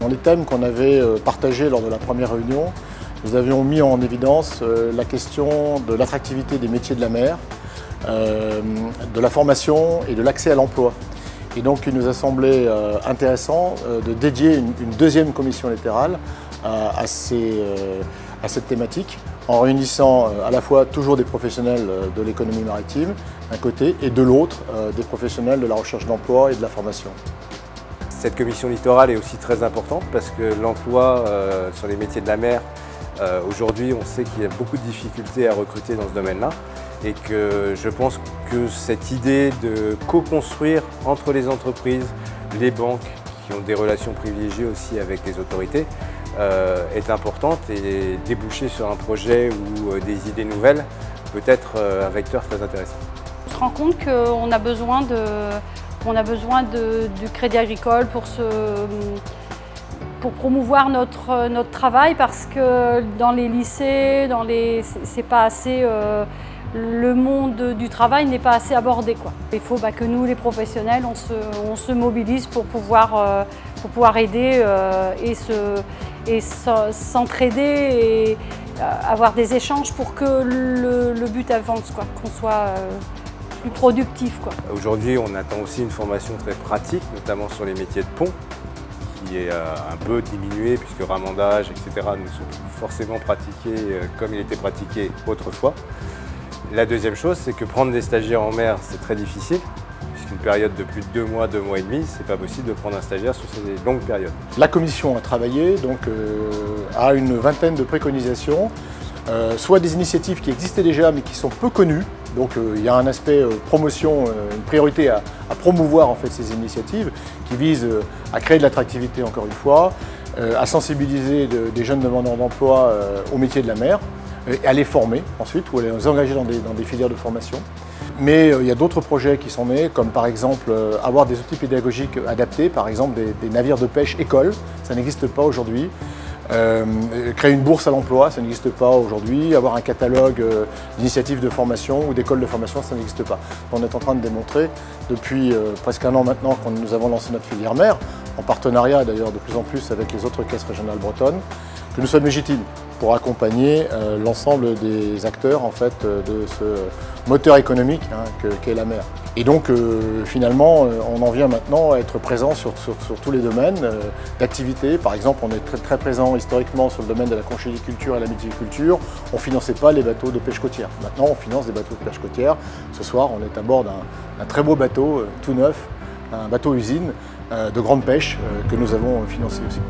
Dans les thèmes qu'on avait partagés lors de la première réunion, nous avions mis en évidence la question de l'attractivité des métiers de la mer, de la formation et de l'accès à l'emploi. Et donc il nous a semblé intéressant de dédier une deuxième commission latérale à cette thématique, en réunissant à la fois toujours des professionnels de l'économie maritime d'un côté et de l'autre des professionnels de la recherche d'emploi et de la formation. Cette commission littorale est aussi très importante parce que l'emploi sur les métiers de la mer, aujourd'hui on sait qu'il y a beaucoup de difficultés à recruter dans ce domaine-là et que je pense que cette idée de co-construire entre les entreprises, les banques qui ont des relations privilégiées aussi avec les autorités est importante et déboucher sur un projet ou des idées nouvelles peut être un vecteur très intéressant. On se rend compte qu'on a besoin du crédit agricole pour promouvoir notre travail parce que dans les lycées, c'est pas assez, le monde du travail n'est pas assez abordé, quoi. Il faut que nous, les professionnels, on se mobilise pour pouvoir aider et s'entraider et avoir des échanges pour que le but avance, quoi, qu'on soit plus productif, quoi. Aujourd'hui, on attend aussi une formation très pratique, notamment sur les métiers de pont, qui est un peu diminué puisque ramandage, etc. ne sont plus forcément pratiqués comme il était pratiqué autrefois. La deuxième chose, c'est que prendre des stagiaires en mer, c'est très difficile. Puisqu'une période de plus de 2 mois, 2 mois et demi, c'est pas possible de prendre un stagiaire sur ces longues périodes. La commission a travaillé à une vingtaine de préconisations, soit des initiatives qui existaient déjà mais qui sont peu connues. Donc il y a un aspect promotion, une priorité à promouvoir en fait ces initiatives qui visent à créer de l'attractivité encore une fois, à sensibiliser des jeunes demandeurs d'emploi au métier de la mer, et à les former ensuite ou à les engager dans des filières de formation. Mais il y a d'autres projets qui sont nés, comme par exemple avoir des outils pédagogiques adaptés, par exemple des navires de pêche écoles, ça n'existe pas aujourd'hui. Créer une bourse à l'emploi, ça n'existe pas aujourd'hui. Avoir un catalogue d'initiatives de formation ou d'écoles de formation, ça n'existe pas. On est en train de démontrer depuis presque un an maintenant que nous avons lancé notre filière mer, en partenariat d'ailleurs de plus en plus avec les autres caisses régionales bretonnes, que nous sommes légitimes pour accompagner l'ensemble des acteurs en fait, de ce moteur économique qu'est la mer. Et donc finalement, on en vient maintenant à être présent sur tous les domaines d'activité. Par exemple, on est très présent historiquement sur le domaine de la conchyliculture et la mytiliculture. On ne finançait pas les bateaux de pêche côtière. Maintenant, on finance des bateaux de pêche côtière. Ce soir, on est à bord d'un très beau bateau tout neuf, un bateau usine de grande pêche que nous avons financé aussi.